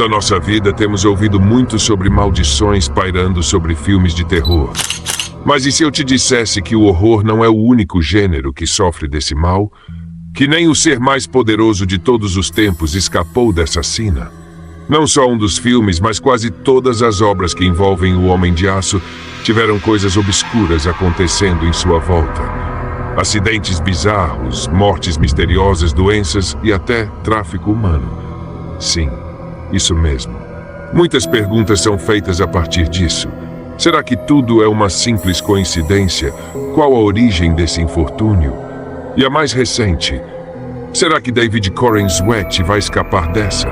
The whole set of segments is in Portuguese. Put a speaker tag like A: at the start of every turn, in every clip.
A: da nossa vida temos ouvido muito sobre maldições pairando sobre filmes de terror. Mas e se eu te dissesse que o horror não é o único gênero que sofre desse mal? Que nem o ser mais poderoso de todos os tempos escapou dessa sina? Não só um dos filmes, mas quase todas as obras que envolvem o Homem de Aço tiveram coisas obscuras acontecendo em sua volta. Acidentes bizarros, mortes misteriosas, doenças e até tráfico humano. Sim, isso mesmo. Muitas perguntas são feitas a partir disso. Será que tudo é uma simples coincidência? Qual a origem desse infortúnio? E a mais recente, será que David Corenswet vai escapar dessa?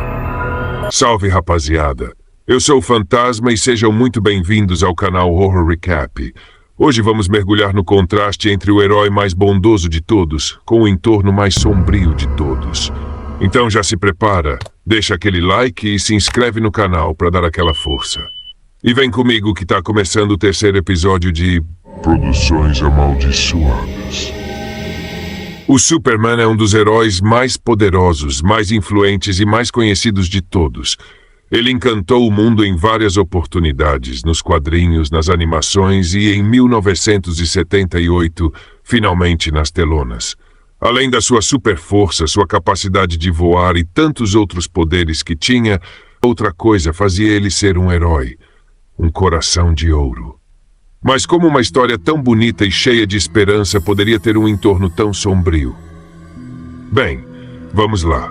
A: Salve, rapaziada! Eu sou o Fantasma e sejam muito bem-vindos ao canal Horror Recap. Hoje vamos mergulhar no contraste entre o herói mais bondoso de todos com o entorno mais sombrio de todos. Então já se prepara, deixa aquele like e se inscreve no canal para dar aquela força. E vem comigo que tá começando o terceiro episódio de Produções Amaldiçoadas. O Superman é um dos heróis mais poderosos, mais influentes e mais conhecidos de todos. Ele encantou o mundo em várias oportunidades, nos quadrinhos, nas animações e em 1978, finalmente nas telonas. Além da sua super força, sua capacidade de voar e tantos outros poderes que tinha, outra coisa fazia ele ser um herói. Um coração de ouro. Mas como uma história tão bonita e cheia de esperança poderia ter um entorno tão sombrio? Bem, vamos lá.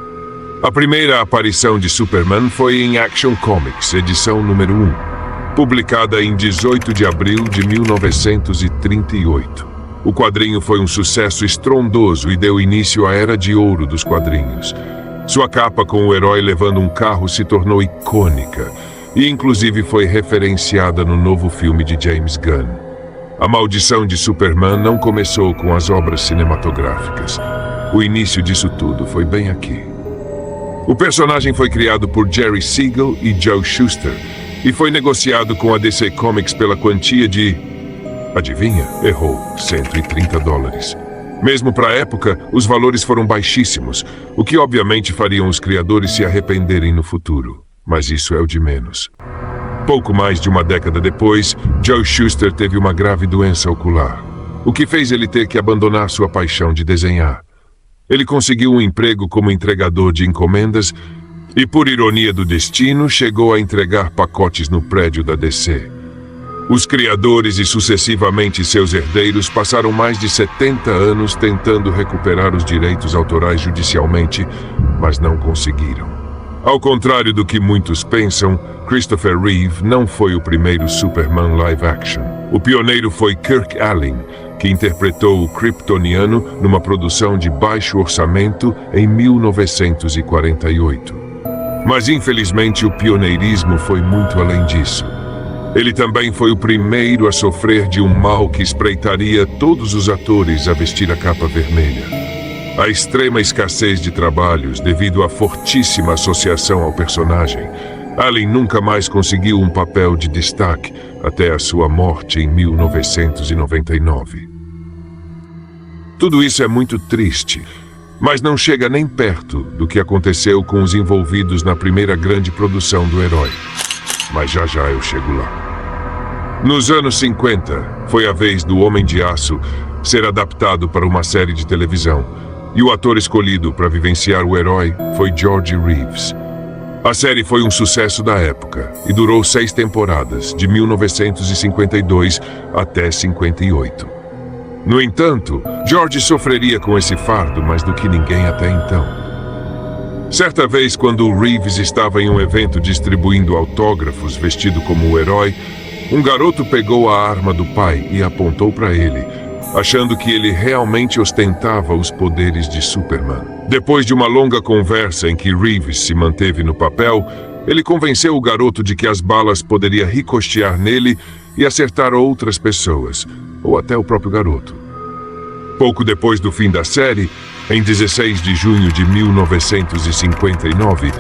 A: A primeira aparição de Superman foi em Action Comics, edição número 1, publicada em 18 de abril de 1938. O quadrinho foi um sucesso estrondoso e deu início à Era de Ouro dos quadrinhos. Sua capa com o herói levando um carro se tornou icônica e inclusive foi referenciada no novo filme de James Gunn. A maldição de Superman não começou com as obras cinematográficas. O início disso tudo foi bem aqui. O personagem foi criado por Jerry Siegel e Joe Shuster e foi negociado com a DC Comics pela quantia de... Adivinha? Errou, $130. Mesmo para a época, os valores foram baixíssimos, o que obviamente fariam os criadores se arrependerem no futuro. Mas isso é o de menos. Pouco mais de uma década depois, Joe Shuster teve uma grave doença ocular, o que fez ele ter que abandonar sua paixão de desenhar. Ele conseguiu um emprego como entregador de encomendas e, por ironia do destino, chegou a entregar pacotes no prédio da DC. Os criadores e sucessivamente seus herdeiros passaram mais de 70 anos tentando recuperar os direitos autorais judicialmente, mas não conseguiram. Ao contrário do que muitos pensam, Christopher Reeve não foi o primeiro Superman live action. O pioneiro foi Kirk Allen, que interpretou o Kryptoniano numa produção de baixo orçamento em 1948. Mas infelizmente o pioneirismo foi muito além disso. Ele também foi o primeiro a sofrer de um mal que espreitaria todos os atores a vestir a capa vermelha. A extrema escassez de trabalhos devido à fortíssima associação ao personagem, Allen nunca mais conseguiu um papel de destaque até a sua morte em 1999. Tudo isso é muito triste, mas não chega nem perto do que aconteceu com os envolvidos na primeira grande produção do herói. Mas já já eu chego lá. Nos anos 50, foi a vez do Homem de Aço ser adaptado para uma série de televisão, e o ator escolhido para vivenciar o herói foi George Reeves. A série foi um sucesso da época e durou 6 temporadas, de 1952 até 58. No entanto, George sofreria com esse fardo mais do que ninguém até então. Certa vez, quando Reeves estava em um evento distribuindo autógrafos vestido como o herói, um garoto pegou a arma do pai e apontou para ele, achando que ele realmente ostentava os poderes de Superman. Depois de uma longa conversa em que Reeves se manteve no papel, ele convenceu o garoto de que as balas poderiam ricochetear nele e acertar outras pessoas, ou até o próprio garoto. Pouco depois do fim da série, em 16 de junho de 1959,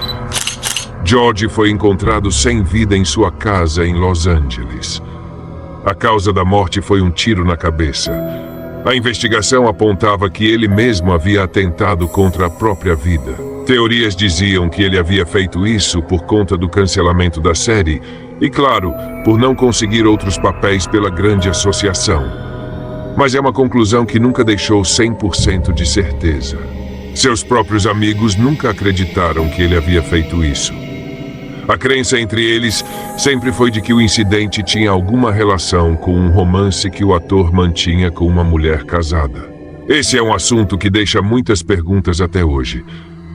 A: George foi encontrado sem vida em sua casa em Los Angeles. A causa da morte foi um tiro na cabeça. A investigação apontava que ele mesmo havia atentado contra a própria vida. Teorias diziam que ele havia feito isso por conta do cancelamento da série e, claro, por não conseguir outros papéis pela grande associação. Mas é uma conclusão que nunca deixou 100% de certeza. Seus próprios amigos nunca acreditaram que ele havia feito isso. A crença entre eles sempre foi de que o incidente tinha alguma relação com um romance que o ator mantinha com uma mulher casada. Esse é um assunto que deixa muitas perguntas até hoje.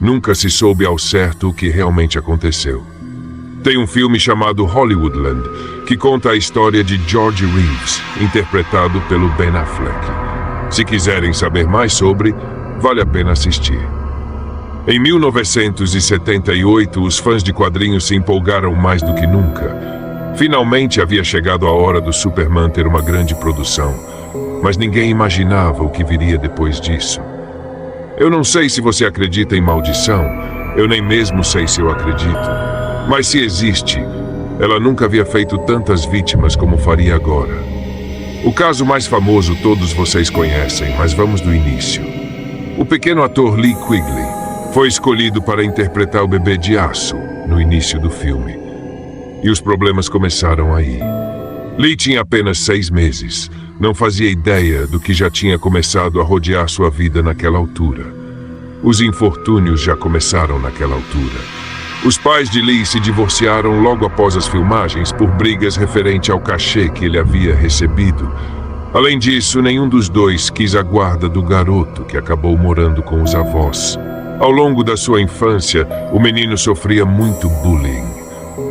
A: Nunca se soube ao certo o que realmente aconteceu. Tem um filme chamado Hollywoodland, que conta a história de George Reeves, interpretado pelo Ben Affleck. Se quiserem saber mais sobre, vale a pena assistir. Em 1978, os fãs de quadrinhos se empolgaram mais do que nunca. Finalmente havia chegado a hora do Superman ter uma grande produção, mas ninguém imaginava o que viria depois disso. Eu não sei se você acredita em maldição, eu nem mesmo sei se eu acredito. Mas se existe, ela nunca havia feito tantas vítimas como faria agora. O caso mais famoso todos vocês conhecem, mas vamos do início. O pequeno ator Lee Quigley foi escolhido para interpretar o Bebê de Aço no início do filme. E os problemas começaram aí. Lee tinha apenas 6 meses. Não fazia ideia do que já tinha começado a rodear sua vida naquela altura. Os infortúnios já começaram naquela altura. Os pais de Lee se divorciaram logo após as filmagens por brigas referente ao cachê que ele havia recebido. Além disso, nenhum dos dois quis a guarda do garoto, que acabou morando com os avós. Ao longo da sua infância, o menino sofria muito bullying.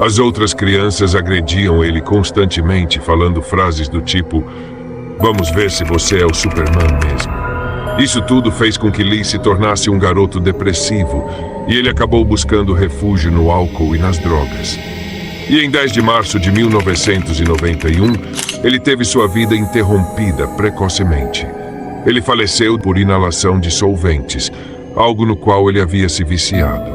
A: As outras crianças agrediam ele constantemente, falando frases do tipo: "Vamos ver se você é o Superman mesmo." Isso tudo fez com que Lee se tornasse um garoto depressivo, e ele acabou buscando refúgio no álcool e nas drogas. E em 10 de março de 1991, ele teve sua vida interrompida precocemente. Ele faleceu por inalação de solventes, algo no qual ele havia se viciado.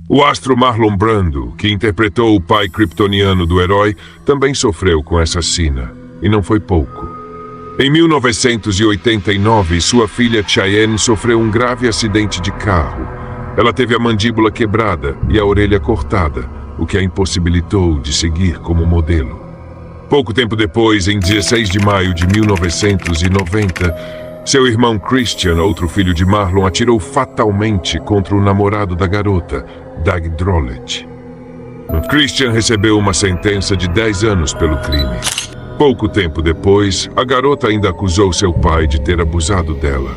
A: O astro Marlon Brando, que interpretou o pai kryptoniano do herói, também sofreu com essa sina, e não foi pouco. Em 1989, sua filha Cheyenne sofreu um grave acidente de carro. Ela teve a mandíbula quebrada e a orelha cortada, o que a impossibilitou de seguir como modelo. Pouco tempo depois, em 16 de maio de 1990, seu irmão Christian, outro filho de Marlon, atirou fatalmente contra o namorado da garota, Doug Drollett. Christian recebeu uma sentença de 10 anos pelo crime. Pouco tempo depois, a garota ainda acusou seu pai de ter abusado dela,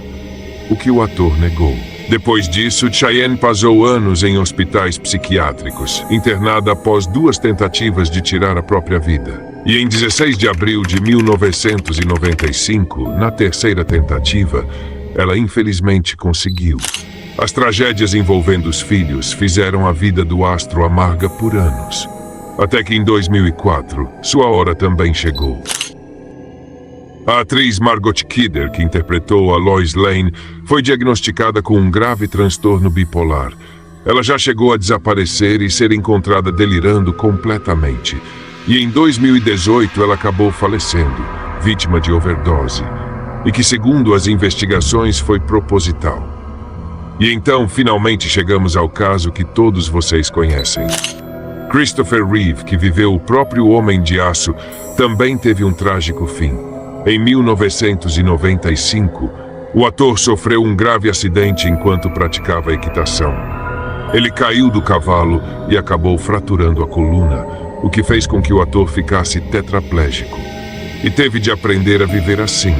A: o que o ator negou. Depois disso, Cheyenne passou anos em hospitais psiquiátricos, internada após 2 tentativas de tirar a própria vida. E em 16 de abril de 1995, na terceira tentativa, ela infelizmente conseguiu. As tragédias envolvendo os filhos fizeram a vida do astro amarga por anos. Até que em 2004, sua hora também chegou. A atriz Margot Kidder, que interpretou a Lois Lane, foi diagnosticada com um grave transtorno bipolar. Ela já chegou a desaparecer e ser encontrada delirando completamente. E em 2018 ela acabou falecendo, vítima de overdose, e que, segundo as investigações, foi proposital. E então, finalmente chegamos ao caso que todos vocês conhecem. Christopher Reeve, que viveu o próprio Homem de Aço, também teve um trágico fim. Em 1995, o ator sofreu um grave acidente enquanto praticava equitação. Ele caiu do cavalo e acabou fraturando a coluna, o que fez com que o ator ficasse tetraplégico. E teve de aprender a viver assim,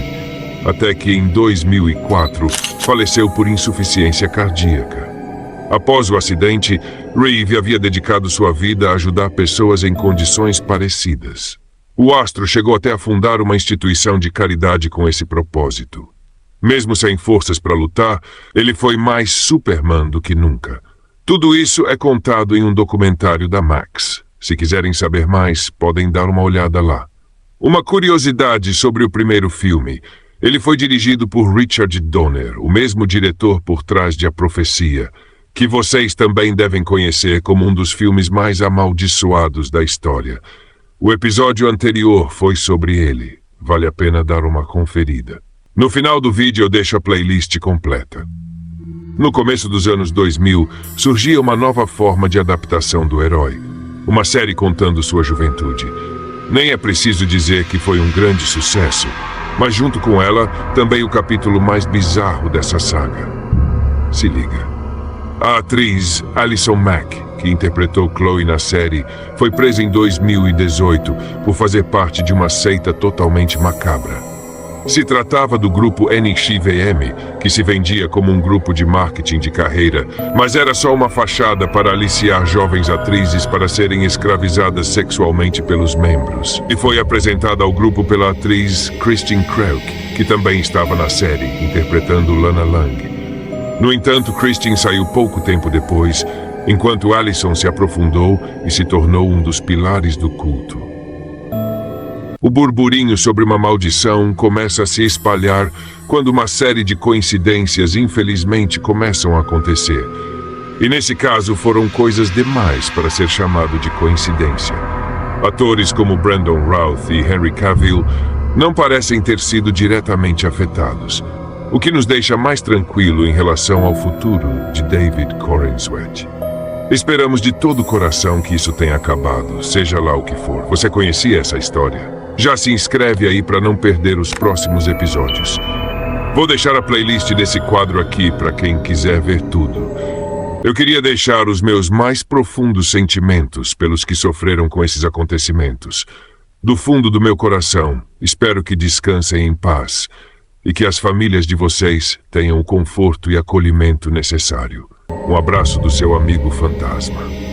A: até que em 2004 faleceu por insuficiência cardíaca. Após o acidente, Reeve havia dedicado sua vida a ajudar pessoas em condições parecidas. O astro chegou até a fundar uma instituição de caridade com esse propósito. Mesmo sem forças para lutar, ele foi mais Superman do que nunca. Tudo isso é contado em um documentário da Max. Se quiserem saber mais, podem dar uma olhada lá. Uma curiosidade sobre o primeiro filme. Ele foi dirigido por Richard Donner, o mesmo diretor por trás de A Profecia, que vocês também devem conhecer como um dos filmes mais amaldiçoados da história. O episódio anterior foi sobre ele. Vale a pena dar uma conferida. No final do vídeo eu deixo a playlist completa. No começo dos anos 2000, surgia uma nova forma de adaptação do herói. Uma série contando sua juventude. Nem é preciso dizer que foi um grande sucesso, mas junto com ela, também o capítulo mais bizarro dessa saga. Se liga. A atriz Allison Mack, que interpretou Chloe na série, foi presa em 2018 por fazer parte de uma seita totalmente macabra. Se tratava do grupo NXVM, que se vendia como um grupo de marketing de carreira, mas era só uma fachada para aliciar jovens atrizes para serem escravizadas sexualmente pelos membros. E foi apresentada ao grupo pela atriz Kristen Kruk, que também estava na série, interpretando Lana Lang. No entanto, Kristen saiu pouco tempo depois, enquanto Allison se aprofundou e se tornou um dos pilares do culto. O burburinho sobre uma maldição começa a se espalhar quando uma série de coincidências infelizmente começam a acontecer. E nesse caso foram coisas demais para ser chamado de coincidência. Atores como Brandon Routh e Henry Cavill não parecem ter sido diretamente afetados, o que nos deixa mais tranquilo em relação ao futuro de David Corenswet. Esperamos de todo o coração que isso tenha acabado, seja lá o que for. Você conhecia essa história? Já se inscreve aí para não perder os próximos episódios. Vou deixar a playlist desse quadro aqui para quem quiser ver tudo. Eu queria deixar os meus mais profundos sentimentos pelos que sofreram com esses acontecimentos. Do fundo do meu coração, espero que descansem em paz e que as famílias de vocês tenham o conforto e acolhimento necessário. Um abraço do seu amigo fantasma.